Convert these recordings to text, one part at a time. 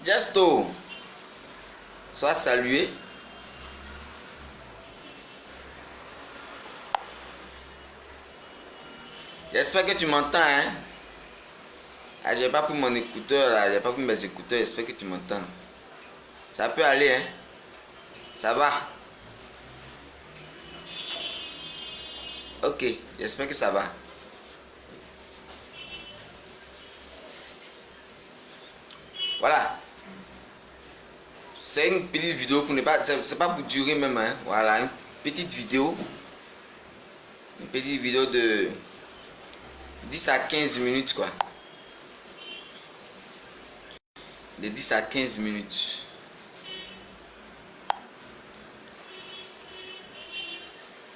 Gesto, sois salué. J'espère que tu m'entends, hein. Ah, j'ai pas pris mon écouteur là, j'ai pas pris mes écouteurs, j'espère que tu m'entends. Ça peut aller, hein. Ça va. Ok, j'espère que ça va. Voilà. C'est une petite vidéo pour ne pas, c'est pas pour durer même, hein. Voilà, une petite vidéo. Une petite vidéo de 10 à 15 minutes, quoi. De 10 à 15 minutes.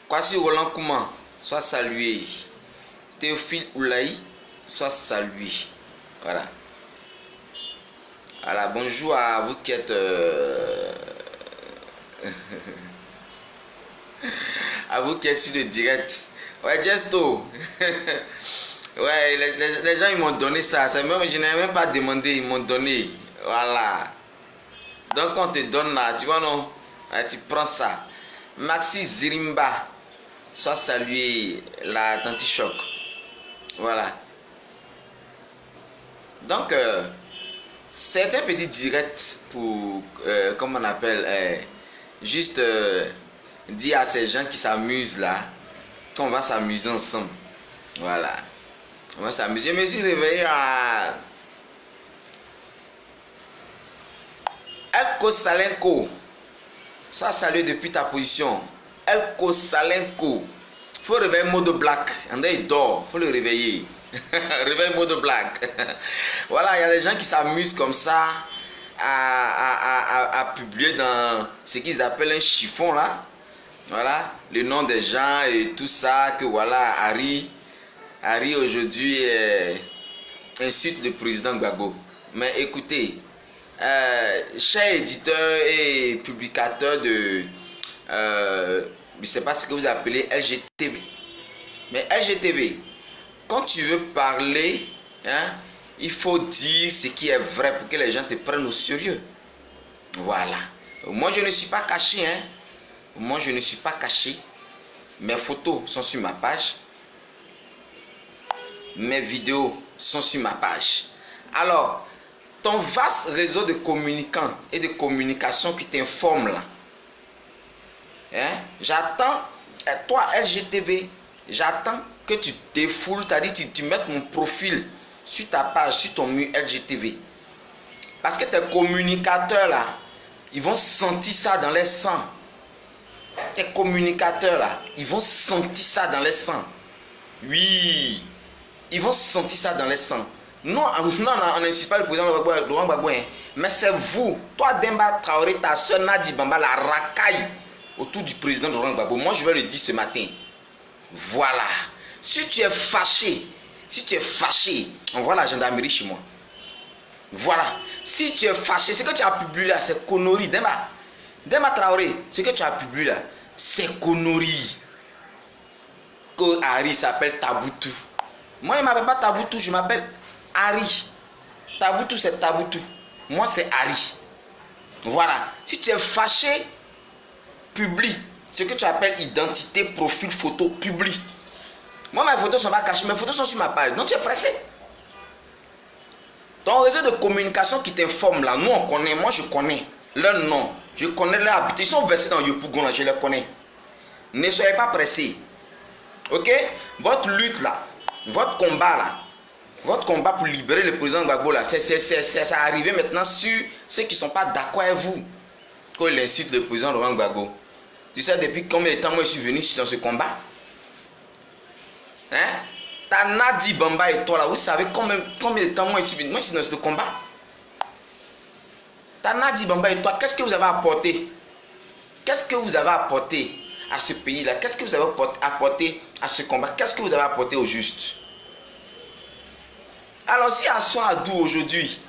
Kwasi Roland Kouma, sois salué. Théophile Oulaï, sois salué. Voilà. Voilà, bonjour à vous qui êtes à vous qui êtes sur le direct. Ouais, Gesto. Ouais, les gens ils m'ont donné ça. Même, je n'ai même pas demandé, ils m'ont donné. Voilà. Donc on te donne là, tu vois non? Ouais, tu prends ça. Maxi Zirimba, sois salué, la Tantichoc. Voilà. Donc c'est un petit direct pour, comment on appelle, juste dire à ces gens qui s'amusent là, qu'on va s'amuser ensemble. Voilà. On va s'amuser. Je me suis réveillé à Elko Salenko. Ça salue depuis ta position. Elko Salenko. Faut réveiller mode black. André il dort. Faut le réveiller. Réveille mode black. Voilà, il y a des gens qui s'amusent comme ça à publier dans ce qu'ils appellent un chiffon là. Voilà, le nom des gens et tout ça. Que voilà, Harry aujourd'hui insulte le président Gbagbo. Mais écoutez, chers éditeurs et publicateurs de je ne sais pas ce que vous appelez LGTV, mais LGTV, quand tu veux parler, hein, il faut dire ce qui est vrai pour que les gens te prennent au sérieux. Voilà. Moi je ne suis pas caché, hein. Moi je ne suis pas caché. Mes photos sont sur ma page. Mes vidéos sont sur ma page. Alors, ton vaste réseau de communicants et de communication qui t'informe là, hein, j'attends, toi LGTV, j'attends que tu défoules, c'est-à-dire tu mettes mon profil sur ta page, sur ton mur LGTV. Parce que tes communicateurs là, ils vont sentir ça dans les sangs. Tes communicateurs là, ils vont sentir ça dans les sangs. Oui, ils vont sentir ça dans les sangs. Non, on n'insulte pas le président Laurent Gbagbo, hein, mais c'est vous, toi Demba Traoré, ta soeur Nadi Bamba, la racaille autour du président Laurent Gbagbo. Moi je vais le dire ce matin. Voilà. Si tu es fâché, envoie la gendarmerie chez moi. Voilà. Si tu es fâché, ce que tu as publié là, c'est connerie. Demba Traoré, ce que tu as publié là, c'est connerie. Que Harry s'appelle Taboutou. Moi, il ne m'appelle pas Taboutou, je m'appelle Harry. Taboutou, c'est Taboutou. Moi, c'est Harry. Voilà. Si tu es fâché, publie. Ce que tu appelles identité, profil, photo, publie. Moi, mes photos ne sont pas cachées, mes photos sont sur ma page. Donc, tu es pressé. Ton réseau de communication qui t'informe là, nous on connaît, moi je connais leur nom, je connais leur habitat. Ils sont versés dans Yopougon là, je les connais. Ne soyez pas pressés. Ok? Votre lutte là, votre combat pour libérer le président Gbagbo là, c'est arrivé maintenant sur ceux qui ne sont pas d'accord avec vous. Quand il insulte le président Laurent Gbagbo. Tu sais depuis combien de temps moi je suis venu dans ce combat? Hein? T'as Nadi Bamba et toi là, vous savez combien de temps moi je suis venu? Moi je suis dans ce combat. T'as Nadi Bamba et toi, qu'est-ce que vous avez apporté? Qu'est-ce que vous avez apporté à ce pays-là? Qu'est-ce que vous avez apporté à ce combat? Qu'est-ce que vous avez apporté au juste? Alors si Assou Adou aujourd'hui,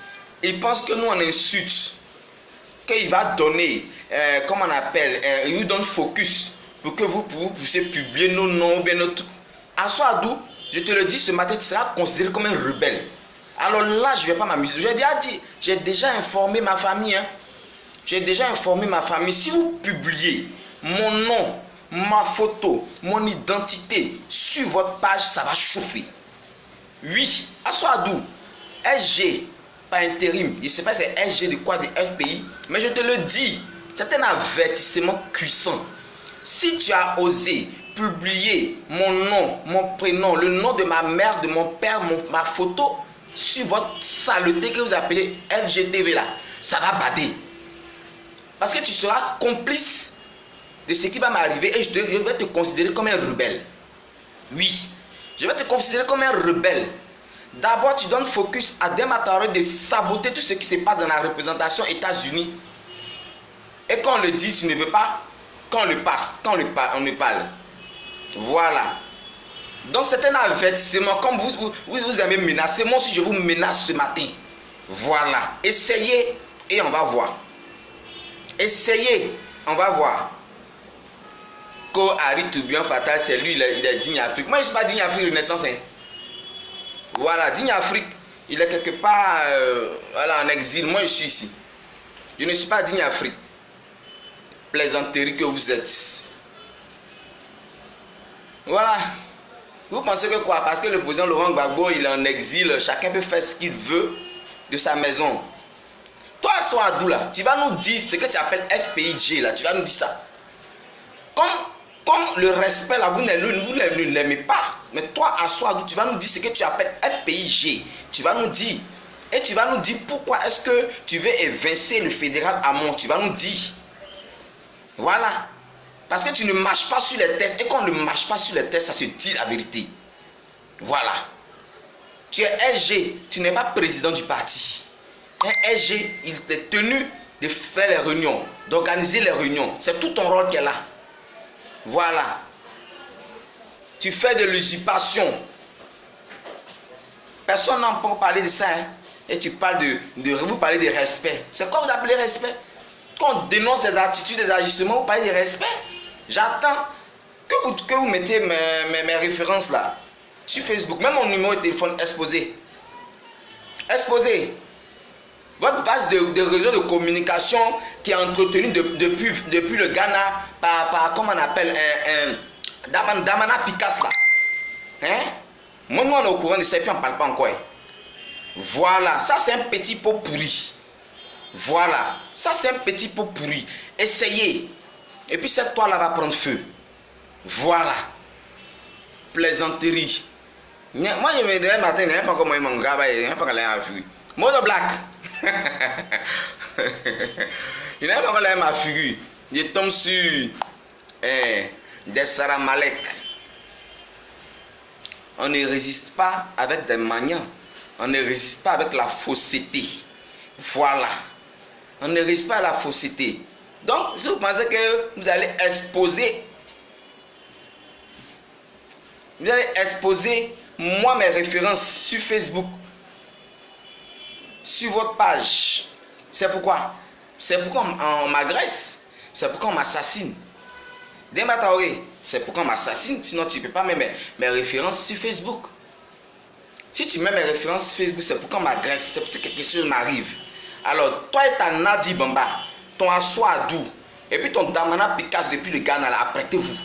il pense que nous on insulte, qu'il va donner, comment on appelle, il vous donne focus pour que vous puissiez publier nos noms ou bien notre... Assou Adou, je te le dis ce matin, tu seras considéré comme un rebelle. Alors là, je ne vais pas m'amuser. J'ai déjà informé ma famille. Hein. J'ai déjà informé ma famille. Si vous publiez mon nom, ma photo, mon identité sur votre page, ça va chauffer. Oui, Assou Adou, SG, pas intérim. Je ne sais pas si c'est SG de quoi, de FPI. Mais je te le dis, c'est un avertissement cuisant. Si tu as osé publier mon nom, mon prénom, le nom de ma mère, de mon père, ma photo sur votre saleté que vous appelez FGTV là, ça va bader. Parce que tu seras complice de ce qui va m'arriver et je vais te considérer comme un rebelle. Oui, je vais te considérer comme un rebelle. D'abord, tu donnes focus à Dema Traoré de saboter tout ce qui se passe dans la représentation États-Unis. Et quand on le dit, tu ne veux pas qu'on le passe, on le parle. Voilà. Donc c'est un avertissement. Comme vous aimez menacer, moi aussi je vous menace ce matin. Voilà. Essayez et on va voir. Essayez, on va voir. Ko Harry Toubian Fatal, c'est lui, il est digne Afrique. Moi je ne suis pas digne Afrique Renaissance. Hein. Voilà, digne Afrique, il est quelque part voilà, en exil. Moi je suis ici. Je ne suis pas digne Afrique. Plaisanterie que vous êtes. Voilà. Vous pensez que quoi? Parce que le président Laurent Gbagbo il est en exil, chacun peut faire ce qu'il veut de sa maison. Toi, Assou Adou là, tu vas nous dire ce que tu appelles FPIG là, tu vas nous dire ça. Comme le respect là, vous ne l'aimez pas. Mais toi, Assou Adou, tu vas nous dire ce que tu appelles FPIG. Tu vas nous dire. Et tu vas nous dire pourquoi est-ce que tu veux évincer le fédéral Hamon. Tu vas nous dire. Voilà. Parce que tu ne marches pas sur les tests. Et quand on ne marche pas sur les tests, ça se dit la vérité. Voilà. Tu es SG. Tu n'es pas président du parti. Un SG, il est tenu de faire les réunions, d'organiser les réunions. C'est tout ton rôle qui est là. Voilà. Tu fais de l'usurpation. Personne n'entend parler de ça. Hein? Et tu parles vous parlez de respect. C'est quoi vous appelez respect? Quand on dénonce des attitudes, des agissements, vous parlez de respect. J'attends que vous mettez mes références là sur Facebook. Même mon numéro de téléphone exposé. Exposé. Votre base de réseau de communication qui est entretenu depuis le Ghana par comment on appelle Damana Picasso là. Hein? Moi, nous on est au courant de ça et puis on ne parle pas encore. Hein? Voilà. Ça c'est un petit pot pourri. Voilà. Ça c'est un petit pot pourri. Essayez. Et puis cette toile là va prendre feu. Voilà. Plaisanterie. Moi je me réveille matin, il n'y a pas comment il m'a gravé, il n'y a pas comment il m'a figure. Mot de black. Il n'y a pas comment il m'a figure. Je tombe sur des Sarah Malek. On ne résiste pas avec des maniants. On ne résiste pas avec la fausseté. Voilà. On ne résiste pas à la fausseté. Donc, si vous pensez que vous allez exposer moi mes références sur Facebook, sur votre page, c'est pourquoi on m'agresse, c'est pourquoi on m'assassine. Dema Traoré, c'est pourquoi on m'assassine, sinon tu ne peux pas mettre mes références sur Facebook. Si tu mets mes références sur Facebook, c'est pourquoi on m'agresse, c'est parce que quelque chose m'arrive. Alors, toi et ta Nadi Bamba, ton Assou Adou, et puis ton Damana Picasso depuis le Ghana, là, apprêtez-vous.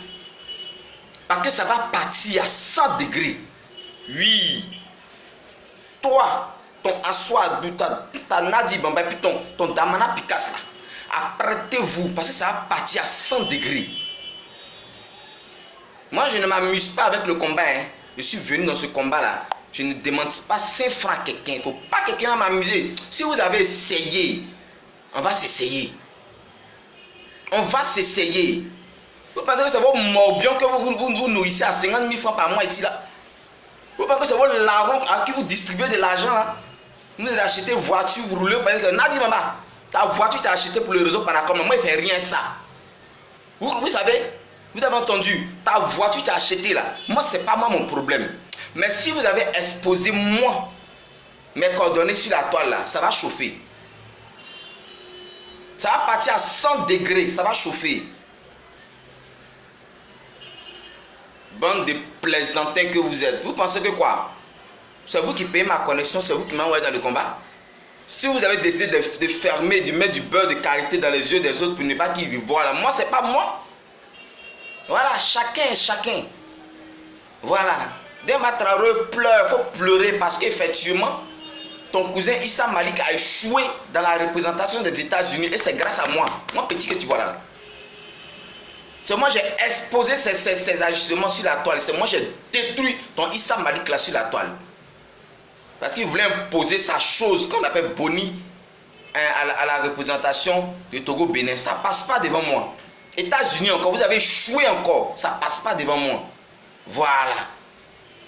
Parce que ça va partir à 100 degrés. Oui. Toi, ton Assou Adou, ta Nadi Bamba, et puis ton Damana Picasso, là, apprêtez-vous, parce que ça va partir à 100 degrés. Moi, je ne m'amuse pas avec le combat. Hein. Je suis venu dans ce combat-là. Je ne demande pas 5 francs à quelqu'un. Il ne faut pas que quelqu'un m'amuse. Si vous avez essayé, on va s'essayer. On va s'essayer. Vous pensez que c'est votre morbion que vous nourrissez à 50 000 francs par mois ici là? Vous pensez que c'est votre larron à qui vous distribuez de l'argent là? Vous avez acheté une voiture, vous roulez. Nadi Mama, ta voiture t'as acheté pour le réseau Panacom. Moi, il ne fait rien ça. Vous savez, vous avez entendu, ta voiture tu as acheté là. Moi, c'est pas moi mon problème. Mais si vous avez exposé moi, mes coordonnées sur la toile là, ça va chauffer. Ça va partir à 100 degrés, ça va chauffer. Bande de plaisantins que vous êtes. Vous pensez que quoi? C'est vous qui payez ma connexion, c'est vous qui m'envoyez dans le combat. Si vous avez décidé de fermer, de mettre du beurre de karité dans les yeux des autres pour ne pas qu'ils voient là, moi c'est pas moi. Voilà, chacun. Voilà. Demba Traoré pleure, il faut pleurer parce qu'effectivement, ton cousin Issa Malik a échoué dans la représentation des États-Unis et c'est grâce à moi. Moi petit que tu vois là. C'est moi j'ai exposé ces agissements sur la toile. C'est moi j'ai détruit ton Issa Malik là sur la toile. Parce qu'il voulait imposer sa chose qu'on appelle Boni à la représentation du Togo-Bénin. Ça ne passe pas devant moi. États-Unis encore, vous avez échoué encore. Ça ne passe pas devant moi. Voilà.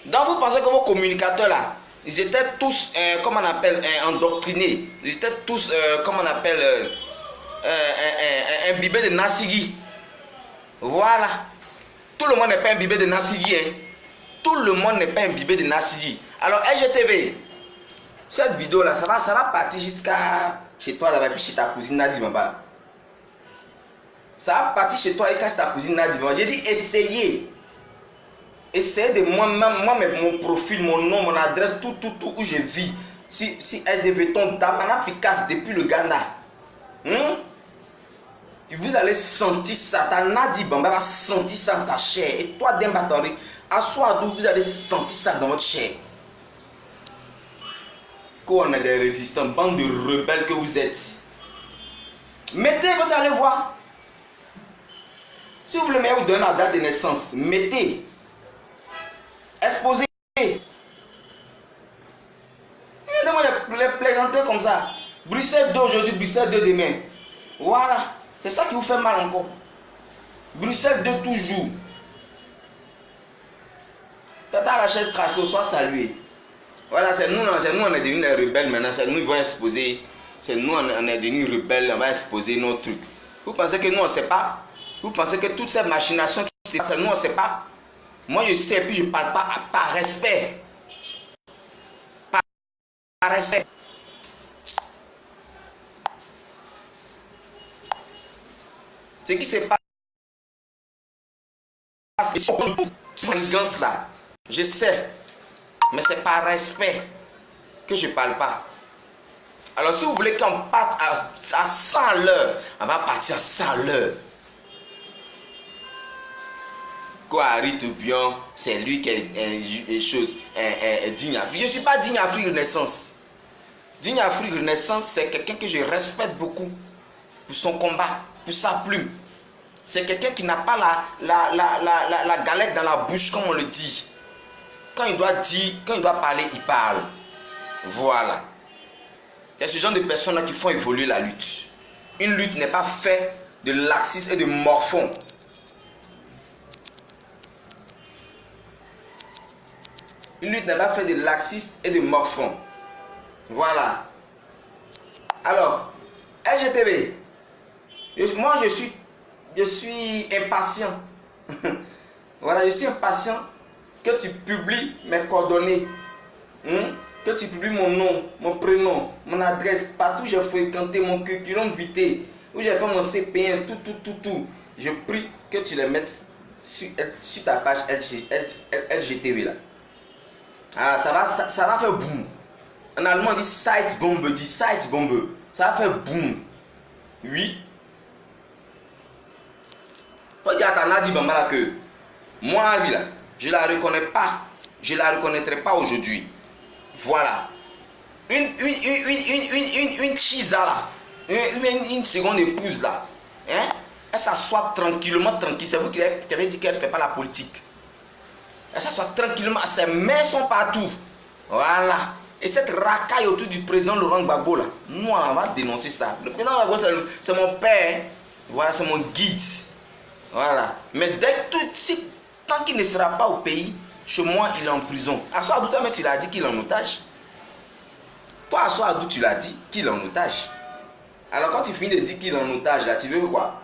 Donc vous pensez que vos communicateurs là, ils étaient tous, comment on appelle, endoctrinés. Ils étaient tous, comment on appelle, imbibés de Nassigi. Voilà. Tout le monde n'est pas imbibé de Nassigi. Hein. Tout le monde n'est pas imbibé de Nassigi. Alors LGTV, cette vidéo là, ça va partir jusqu'à chez toi là-bas, puis chez ta cousine Nadia Mamba. Ça va partir chez toi et chez ta cousine Nadia Mamba. J'ai dit essayez. Essayez de moi-même, mon profil, mon nom, mon adresse, tout où je vis. Si LGTV ton Damana Picasso depuis le Ghana. Vous allez sentir ça. Ta Nadia Mamba va sentir ça dans sa chair. Et toi, Demba Traoré, à soi vous allez sentir ça dans votre chair. On est des résistants, bande de rebelles que vous êtes. Mettez, vous allez voir. Si vous voulez vous donner la date de naissance, mettez. Exposez. Les plaisanter comme ça. Bruxelles 2 aujourd'hui, Bruxelles 2 demain. Voilà. C'est ça qui vous fait mal encore. Bruxelles 2 toujours. Tata Rachel Trasso, soit salué. Voilà, c'est nous, on est devenus des rebelles maintenant. C'est nous qui vont exposer. C'est nous, on est devenus rebelles, on va exposer nos trucs. Vous pensez que nous, on ne sait pas? Vous pensez que toute cette machination qui se passe, nous, on ne sait pas? Moi, je sais, puis je ne parle pas par respect. Par respect. Ce qui se passe, ils sont là. Je sais. Mais c'est par respect que je ne parle pas. Alors si vous voulez qu'on parte à 100 à l'heure, on va partir à 100 à l'heure. Quoi, Harry Toupion, c'est lui qui est des choses digne Afrique. Je ne suis pas digne Afrique Renaissance. Digne Afrique Renaissance, c'est quelqu'un que je respecte beaucoup pour son combat, pour sa plume. C'est quelqu'un qui n'a pas la galette dans la bouche, comme on le dit. Quand il doit dire, quand il doit parler, il parle. Voilà. Il y a ce genre de personnes-là qui font évoluer la lutte. Une lutte n'est pas faite de laxisme et de morphons. Une lutte n'est pas faite de laxisme et de morphons. Voilà. Alors, LGTV, moi je suis impatient. Voilà, je suis impatient que tu publies mes coordonnées, que tu publies mon nom, mon prénom, mon adresse, partout où j'ai fréquenté, mon curriculum vitae, où j'ai fait mon CPN, tout. Je prie que tu les mettes sur ta page LGTV là. Ah, ça va faire boum. En allemand on dit Sitebombe, ça va faire boum. Oui. Faut dire à ta Nadia Bambala que moi lui là, je la reconnais pas, je la reconnaîtrai pas aujourd'hui. Voilà. Une chisa là, une seconde épouse là, hein? Elle s'assoit tranquillement, tranquille. C'est vous qui avez dit qu'elle ne fait pas la politique. Elle s'assoit tranquillement, ses mains sont partout. Voilà. Et cette racaille autour du président Laurent Gbagbo là, nous on va dénoncer ça. Le président Gbagbo c'est mon père, voilà, c'est mon guide. Voilà. Mais tant qu'il ne sera pas au pays, chez moi il est en prison. Asso Adou, toi tu l'as dit qu'il est en otage. Toi Asso Adou, tu l'as dit qu'il est en otage. Alors quand tu finis de dire qu'il est en otage là, tu veux quoi?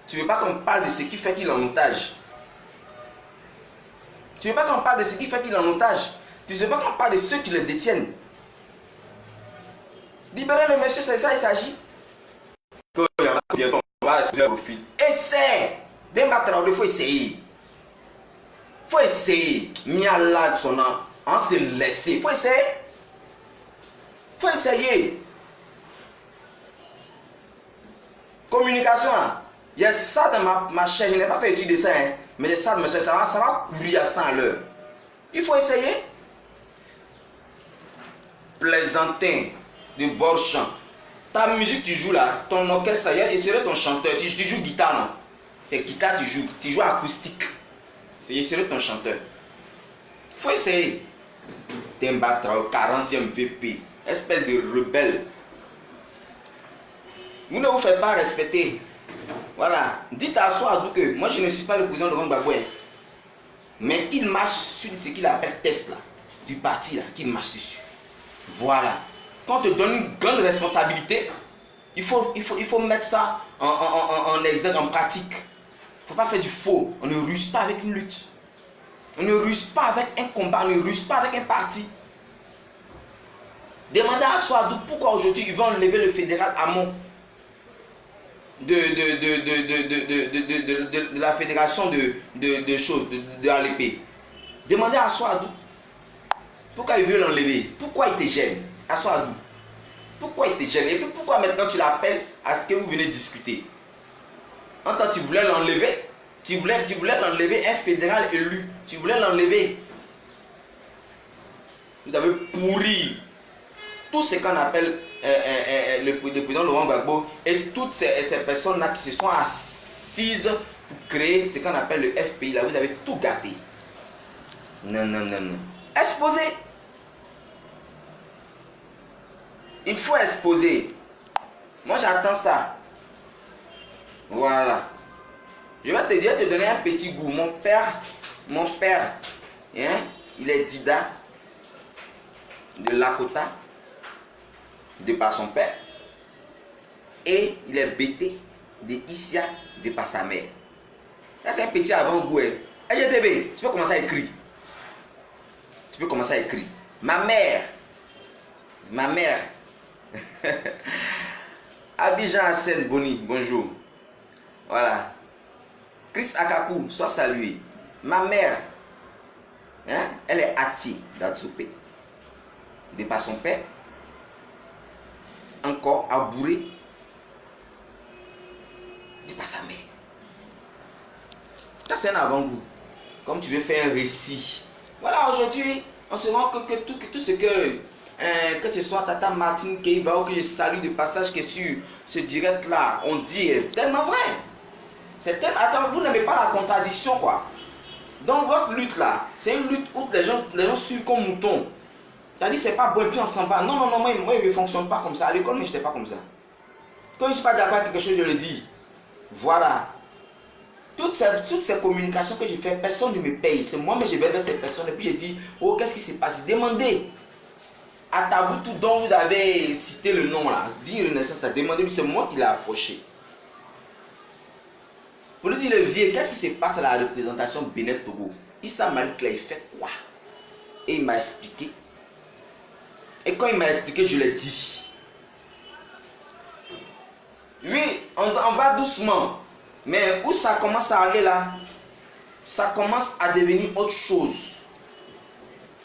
Tu ne veux pas qu'on parle de ce qui fait qu'il est en otage. Tu ne veux pas qu'on parle de ce qui fait qu'il est en otage. Tu ne veux pas qu'on parle de ceux qui le détiennent. Libérer le monsieur, c'est ça il s'agit. Essaie. Demba Traoré, il faut essayer. Il faut essayer. Miala son nom. On s'est laissé. Il faut essayer. Il faut essayer. Communication. Il y a ça dans ma chaîne. Je n'ai pas fait étude de ça. Hein, mais il y a ça dans ma chaîne. Ça va courir à 100 à l'heure. Il faut essayer. Plaisantin de bord champ. Ta musique, tu joues là. Ton orchestre, il serait ton chanteur. Tu joues guitare, non? C'est guitare, tu joues acoustique. Il serait ton chanteur. Il faut essayer. Demba Traoré, 40e VP. Espèce de rebelle. Vous ne vous faites pas respecter. Voilà. Dites à Souadou que moi je ne suis pas le président de Laurent Gbagbo. Mais qu'il marche sur ce qu'il appelle test là. Du parti là. Qu'il marche dessus. Voilà. Quand on te donne une grande responsabilité, il faut mettre ça en exergue, en pratique. Il ne faut pas faire du faux. On ne ruse pas avec une lutte. On ne ruse pas avec un combat. On ne ruse pas avec un parti. Demandez à Souadou pourquoi aujourd'hui ils vont enlever le fédéral Hamon de la fédération de choses, de l'ALP. Demandez à Souadou pourquoi ils veulent l'enlever. Pourquoi il te gêne? À Souadou. Pourquoi il te gêne? Et puis pourquoi maintenant tu l'appelles à ce que vous venez discuter? En tant que tu voulais l'enlever, tu voulais l'enlever un fédéral élu. Tu voulais l'enlever. Vous avez pourri tout ce qu'on appelle le président Laurent Gbagbo et toutes ces personnes-là qui se sont assises pour créer ce qu'on appelle le FPI. Là, vous avez tout gâté. Non, non, non, non. Exposé. Il faut exposer. Moi, j'attends ça. Voilà. Je vais te donner un petit goût. Mon père, hein, il est Dida de Lakota, de par son père. Et il est Bété de Issia, de par sa mère. Ça, c'est un petit avant-goût. LGTB, tu peux commencer à écrire. Tu peux commencer à écrire. Ma mère. Abidjan Hassan Boni, bonjour. Voilà. Chris Akaku, sois salué. Ma mère, hein, elle est Ati d'Atsopé. De par son père, encore Abouré, de par sa mère. Ça, c'est un avant-goût. Comme tu veux faire un récit. Voilà, aujourd'hui, on se rend que tout ce que ce soit Tata Martine Keiva ou que je salue de passage qui est sur ce direct là, on dit est tellement vrai. C'est tellement. Attends, vous n'aimez pas la contradiction quoi. Donc votre lutte là, c'est une lutte où les gens suivent comme moutons. T'as dit c'est pas bon et puis on s'en va. Non, non, non, moi je ne fonctionne pas comme ça. À l'école, mais je n'étais pas comme ça. Quand je ne suis pas d'accord avec quelque chose, je le dis. Voilà. Toutes ces communications que je fais, personne ne me paye. C'est moi, mais je vais vers ces personnes et puis je dis, oh, qu'est-ce qui s'est passé? Demandez à Taboutou dont vous avez cité le nom là, dit Renaissance, demandez, c'est moi qui l'ai approché. Pour lui dire le vieux, qu'est-ce qui se passe à la représentation Bénin Togo? Issa Malik là, il fait quoi? Et il m'a expliqué. Et quand il m'a expliqué, je l'ai dit. Oui, on va doucement. Mais où ça commence à aller là, ça commence à devenir autre chose.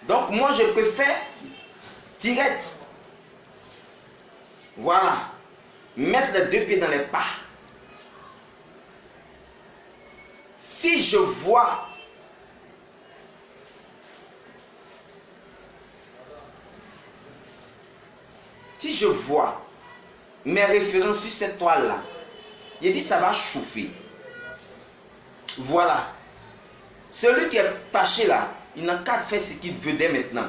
Donc moi je préfère direct. Voilà. Mettre les deux pieds dans les pas. Si je vois mes références sur cette toile là, il dit ça va chauffer. Voilà. Celui qui est fâché là, il n'a qu'à faire ce qu'il veut dès maintenant.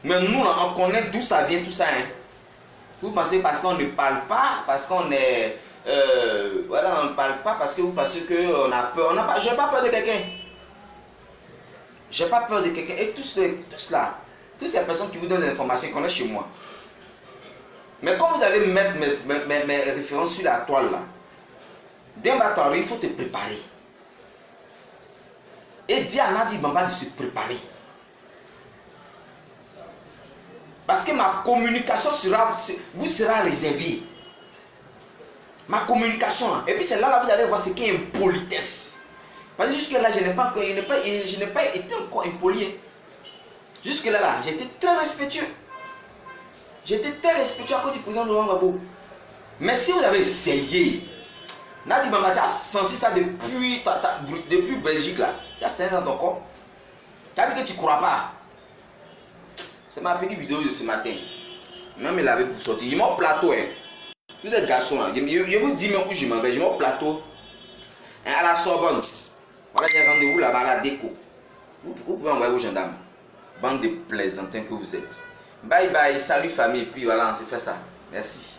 Mais nous là, on connaît d'où ça vient tout ça. Hein. Vous pensez parce qu'on ne parle pas, parce qu'on est... voilà, on ne parle pas parce que vous pensez qu'on a peur. Je n'ai pas peur de quelqu'un. Je n'ai pas peur de quelqu'un. Et tous là, toutes ces personnes qui vous donnent des informations, ils connaissent chez moi. Mais quand vous allez mettre mes références sur la toile là, D'un bâton, il faut te préparer. Et dis à Nadi Bamba de se préparer. Parce que ma communication vous sera réservée. Ma communication. Et puis c'est là, vous allez voir ce qu'est impolitesse. Parce que jusque-là, je n'ai pas été encore impoli. Jusque-là, j'étais très respectueux. J'étais très respectueux à cause du président Laurent Gbagbo. Mais si vous avez essayé, Nadi Bamba, tu as senti ça depuis Belgique là. Tu as 5 ans encore. Tu as dit que tu ne crois pas. C'est ma petite vidéo de ce matin. Même il avait sorti. Je m'en plateau. Hein. Tous ces garçons là. Je vous dis même où je m'en vais. Je m'en plateau. Hein, à la Sorbonne. Voilà, j'ai rendez-vous là-bas à la déco. Vous pouvez envoyer vos gendarmes. Bande de plaisantins que vous êtes. Bye bye. Salut famille. Puis voilà, on se fait ça. Merci.